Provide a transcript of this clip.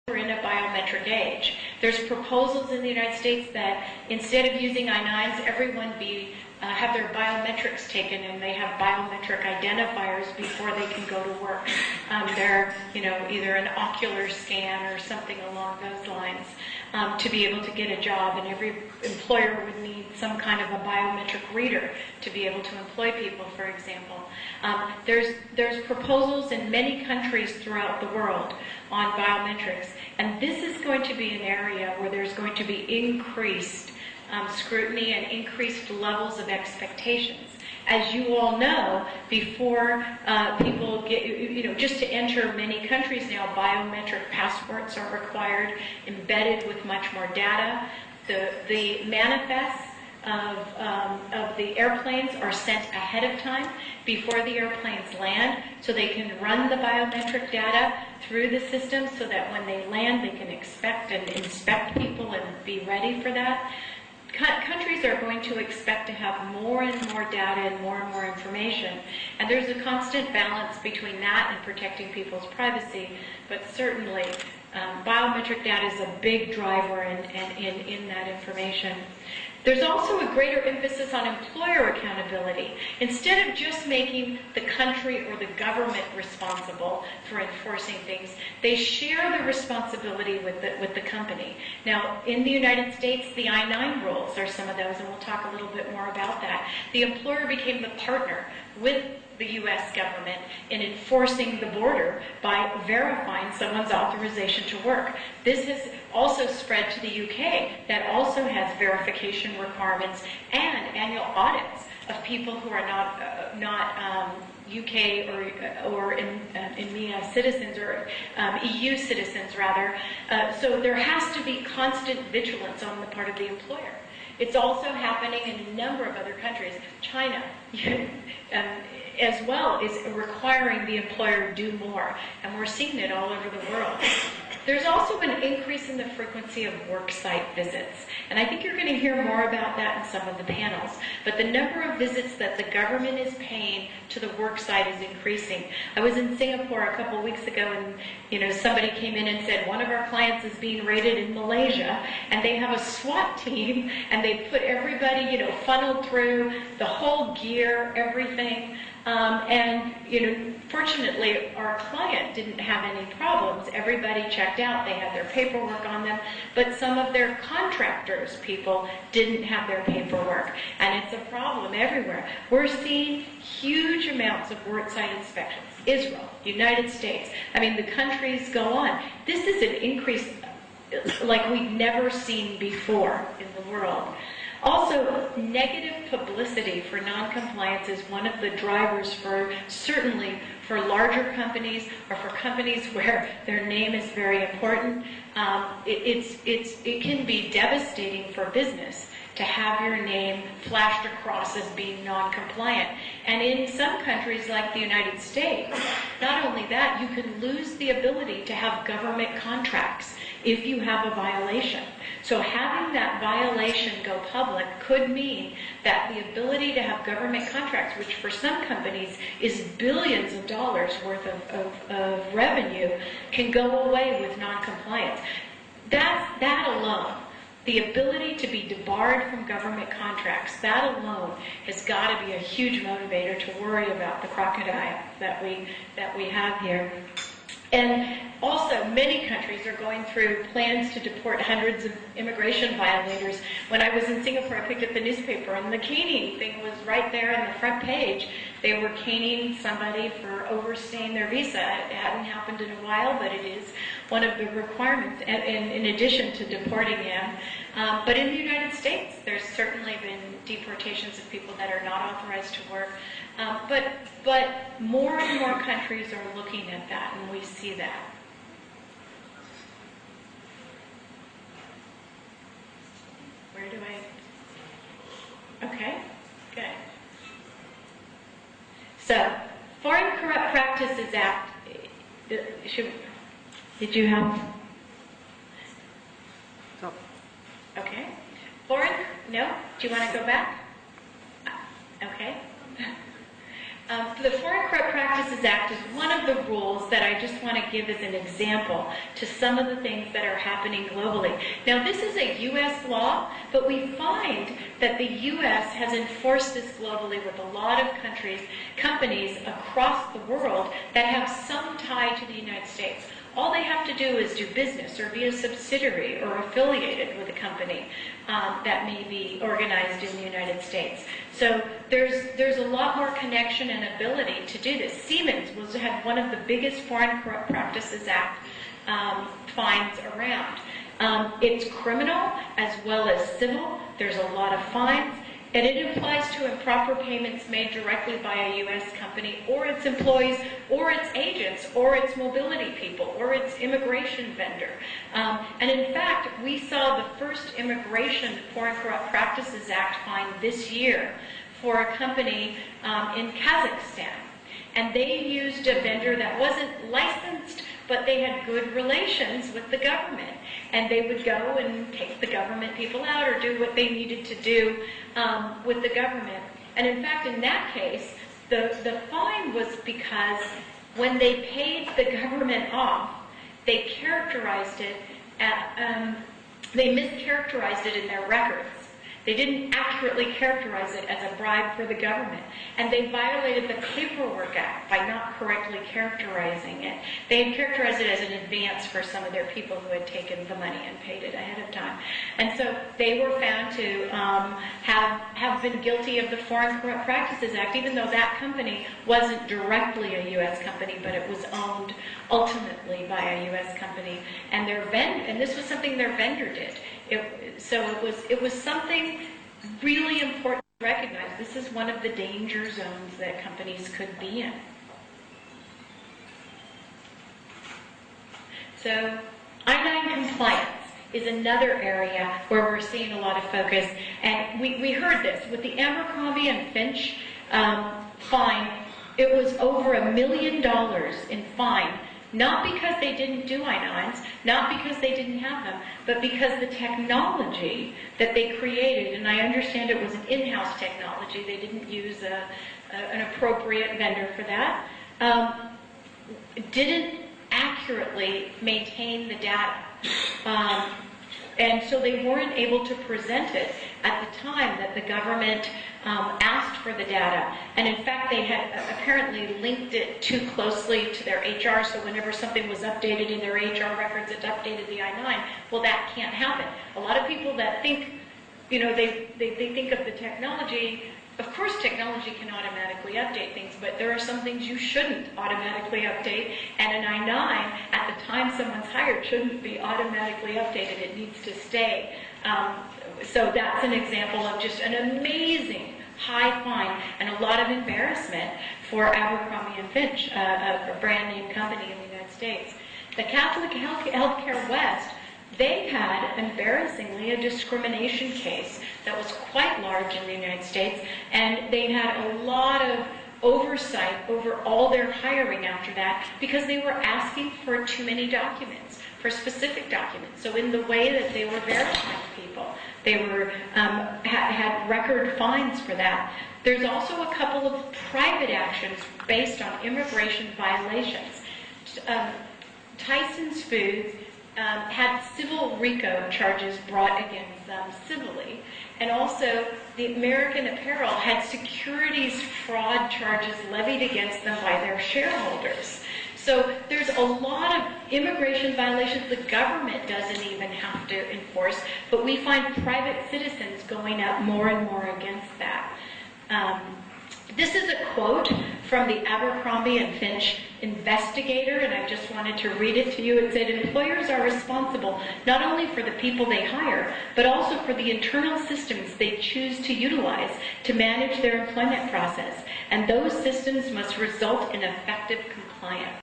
we're in a biometric age. There's proposals in the United States that instead of using I-9s, everyone have their biometrics taken, and they have biometric identifiers before they can go to work. They're, either an ocular scan or something along those lines to be able to get a job, and every employer would need some kind of a biometric reader to be able to employ people, for example. There's proposals in many countries throughout the world on biometrics, and this is going to be an area where there's going to be increased scrutiny and increased levels of expectations. As you all know, before people get, just to enter many countries now, biometric passports are required, embedded with much more data. The manifests of the airplanes are sent ahead of time before the airplanes land, so they can run the biometric data through the system so that when they land, they can expect and inspect people and be ready for that. Countries are going to expect to have more and more data and more information, and there's a constant balance between that and protecting people's privacy, but certainly biometric data is a big driver in that information. There's also a greater emphasis on employer accountability. Instead of just making the country or the government responsible for enforcing things, they share the responsibility with the company. Now, in the United States, the I-9 rules are some of those, and we'll talk a little bit more about that. The employer became the partner with the U.S. government in enforcing the border by verifying someone's authorization to work. This has also spread to the UK, that also has verification requirements and annual audits of people who are not UK or EMEA citizens, or EU citizens rather. So there has to be constant vigilance on the part of the employer. It's also happening in a number of other countries. China, as well, is requiring the employer to do more, and we're seeing it all over the world. There's also an increase in the frequency of worksite visits, and I think you're going to hear more about that in some of the panels. But the number of visits that the government is paying to the worksite is increasing. I was in Singapore a couple weeks ago, and somebody came in and said one of our clients is being raided in Malaysia, and they have a SWAT team, and they put everybody, funneled through the whole gear, everything. Fortunately, our client didn't have any problems. Everybody checked out. They had their paperwork on them. But some of their contractors, people, didn't have their paperwork. And it's a problem everywhere. We're seeing huge amounts of worksite inspections. Israel, United States. I mean, the countries go on. This is an increase like we've never seen before in the world. Also, negative publicity for noncompliance is one of the drivers certainly for larger companies or for companies where their name is very important. It can be devastating for business to have your name flashed across as being non-compliant. And in some countries like the United States, not only that, you can lose the ability to have government contracts if you have a violation. So having that violation go public could mean that the ability to have government contracts, which for some companies is billions of dollars worth of revenue, can go away with non-compliance. That alone, the ability to be debarred from government contracts, that alone has got to be a huge motivator to worry about the crocodile that we have here. And also, many countries are going through plans to deport hundreds of immigration violators. When I was in Singapore, I picked up the newspaper, and the caning thing was right there on the front page. They were caning somebody for overstaying their visa. It hadn't happened in a while, but it is one of the requirements, in addition to deporting him. But in the United States, there's certainly been deportations of people that are not authorized to work. But more and more countries are looking at that, and we see that. Where do I? Okay, good. So, Foreign Corrupt Practices Act. Did you have? No. Okay. No? Do you want to go back? Okay. The Foreign Corrupt Practices Act is one of the rules that I just want to give as an example to some of the things that are happening globally. Now, this is a U.S. law, but we find that the U.S. has enforced this globally with a lot of companies across the world that have some tie to the United States. All they have to do is do business or be a subsidiary or affiliated with a company that may be organized in the United States. So there's a lot more connection and ability to do this. Siemens had one of the biggest Foreign Corrupt Practices Act fines around. It's criminal as well as civil. There's a lot of fines. And it applies to improper payments made directly by a U.S. company or its employees or its agents or its mobility people or its immigration vendor. And in fact, we saw the first Immigration Foreign Corrupt Practices Act fine this year for a company in Kazakhstan. And they used a vendor that wasn't licensed, but they had good relations with the government. And they would go and take the government people out or do what they needed to do with the government. And in fact, in that case, the fine was because when they paid the government off, they characterized it, they mischaracterized it in their records. They didn't accurately characterize it as a bribe for the government. And they violated the Paperwork Act by not correctly characterizing it. They had characterized it as an advance for some of their people who had taken the money and paid it ahead of time. And so they were found to have been guilty of the Foreign Corrupt Practices Act, even though that company wasn't directly a U.S. company, but it was owned ultimately by a U.S. company. And and this was something their vendor did. So it was something really important to recognize. This is one of the danger zones that companies could be in. So I-9 compliance is another area where we're seeing a lot of focus. And we heard this with the Abercrombie and Finch fine. It was over $1 million in fine. Not because they didn't do I-9s, not because they didn't have them, but because the technology that they created, and I understand it was an in-house technology, they didn't use an appropriate vendor for that, didn't accurately maintain the data. And so they weren't able to present it at the time that the government asked for the data. And in fact, they had apparently linked it too closely to their HR, so whenever something was updated in their HR records, it updated the I-9. Well, that can't happen. A lot of people that think, they think of the technology. Of course, technology can automatically update things, but there are some things you shouldn't automatically update, and an I-9, at the time someone's hired, shouldn't be automatically updated. It needs to stay. So that's an example of just an amazing high fine and a lot of embarrassment for Abercrombie and Finch, a brand name company in the United States. The Catholic Healthcare West, they had, embarrassingly, a discrimination case that was quite large in the United States, and they had a lot of oversight over all their hiring after that because they were asking for too many documents, for specific documents. So in the way that they were verifying people, they were had record fines for that. There's also a couple of private actions based on immigration violations. Tyson's Foods had civil RICO charges brought against them civilly. And also, the American Apparel had securities fraud charges levied against them by their shareholders. So there's a lot of immigration violations the government doesn't even have to enforce, but we find private citizens going out more and more against that. This is a quote from the Abercrombie and Finch investigator, and I just wanted to read it to you. It said, "Employers are responsible not only for the people they hire, but also for the internal systems they choose to utilize to manage their employment process, and those systems must result in effective compliance."